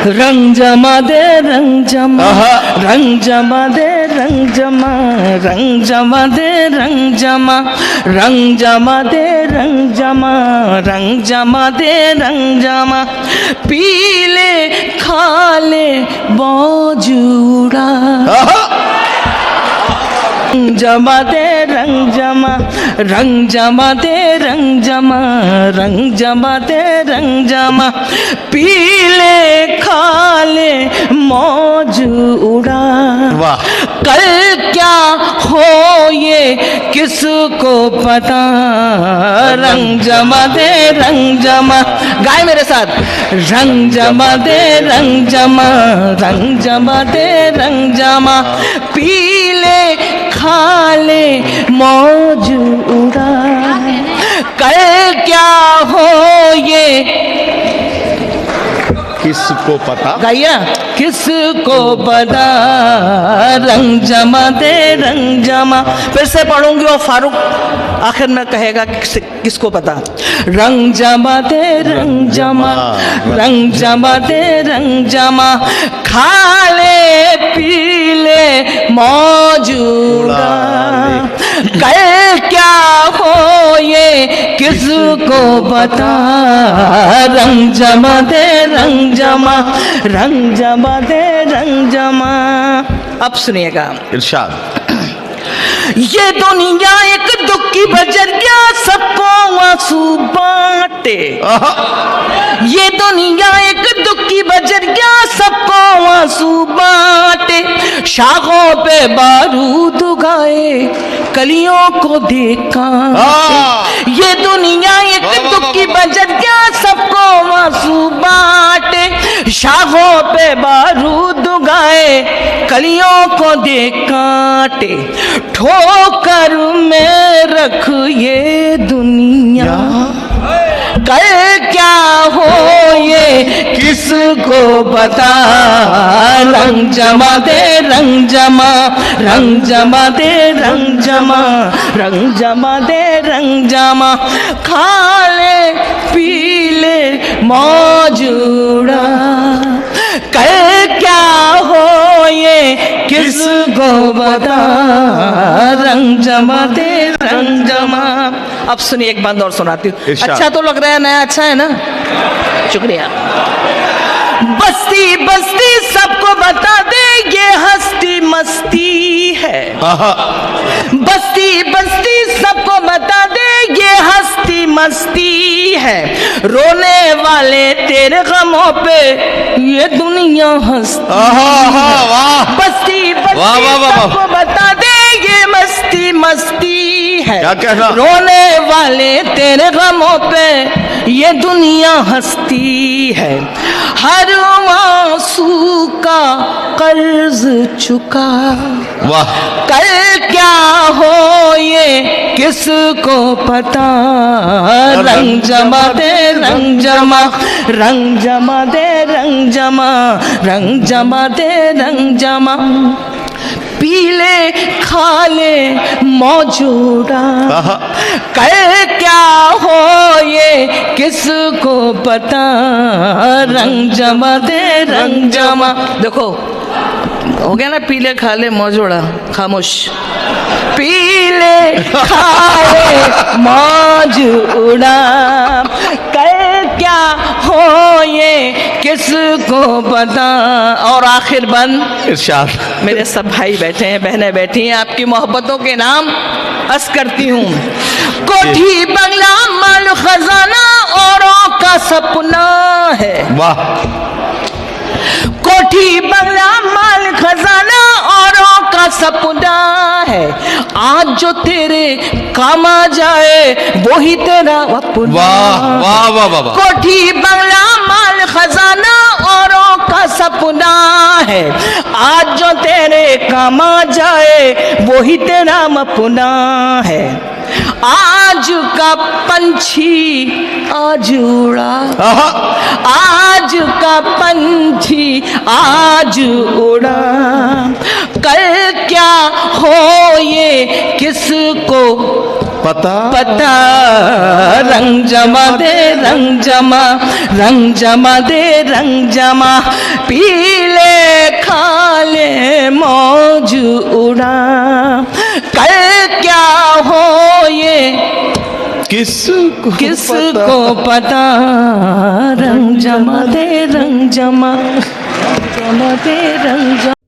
रंग जमा दे रंग जमा, रंग जमा दे रंग जमा, रंग जमा दे रंग जमा, रंग जमा दे रंग जमा, रंग जमा दे रंग जमा, पीले खाले मौजूदा, रंग जमा दे रंग जमा, रंग जमा दे रंग जमा, रंग जमा दे रंग जमा, पीले खाले मौज उड़ा। कल क्या हो ये किसको पता, रंग जमा दे रंग जमा, गाए मेरे साथ, रंग जमा दे रंग जमा, रंग जमा दे रंग जमा, पीले खाले मौज उड़ा। कल क्या हो ये किसको पता, गाइया, किसको पता, रंग जमा दे रंग जमा। फिर से पढ़ूंगी और फारूक आखिर में कहेगा किसको पता। रंग जमा दे रंग जमा, रंग जमा दे रंग जमा, खाले पीले मौजूदा। कल क्या हो ये किसको पता, रंग जमा दे रंग जमा, रंग जमा दे रंग जमा। अब सुनिएगा इरशाद। ये दुनिया एक दुख की बजरिया, सबको आंसू बांटे। ये दुनिया एक दुख की बजरिया, सबको आंसू बांटे। शाखों पे बारूद उगाए, कलियों को देखा। ये दुनिया एक दुख की बजरिया, सबको आंसू बांटे। शाखों पे बारूद उगाए, कलियों को दे कांटे। ठोकर में रख ये दुनिया, कल क्या हो ये किसको पता। रंग जमा दे रंग जमा, रंग जमा दे रंग जमा, रंग जमा दे रंग जमा, खाले पीले मौजूदा। कल क्या हो ये किसको बता, रंग जमा दे रंग जमा। अब सुनिए एक बात और सुनाती हूँ। अच्छा तो लग रहा है नया, अच्छा है ना, शुक्रिया। बस्ती बस्ती सबको बता दे ये हस्ती मस्ती है। बस्ती बस्ती सबको बता दे ये हस्ती मस्ती है। रोने वाले तेरे गमों पे ये दुनिया हंसती। बस्ती बस्ती सबको बता दे ये मस्ती मस्ती है। रोने वाले तेरे गमों पे ये दुनिया हंसती है। हर आंसू का कर्ज चुका, कल क्या हो ये किसको पता। रंग जमा दे रंग जमा, रंग जमा दे रंग जमा, रंग जमा दे रंग जमा, पीले खाले मौजूदा। कल क्या हो ये किसको पता। रंग जमा दे रंग जमा। देखो हो गया ना, पीले खाले मौजूदा, खामोश। पीले खाले मौजूदा, कल क्या हो ये किसको पता। और आखिर बंद इरशाद। मेरे सब भाई बैठे हैं, बहनें बैठी हैं, आपकी मोहब्बतों के नाम अर्ज करती हूँ। कोठी बंगला माल खजाना औरों का सपना है। वाह। कोठी बंगला माल खजाना औरों का सपना है। आज जो तेरे काम आ जाए वही तेरा अपना। वाह वाह वाह वाह। कोठी बंगला माल खजाना औरों का सपना है। आज जो तेरे काम आ जाए वही तेरा अपना है। आज का पंछी आज उड़ा, आज का पंछी आज उड़ा। कल क्या हो ये किसको पता पता रंग जमा दे रंग जमा दे रंग जमा पीले खाले मौज उड़ा कल क्या हो ये किसको पता रंग जमा दे रंग जमा दे रंग जमा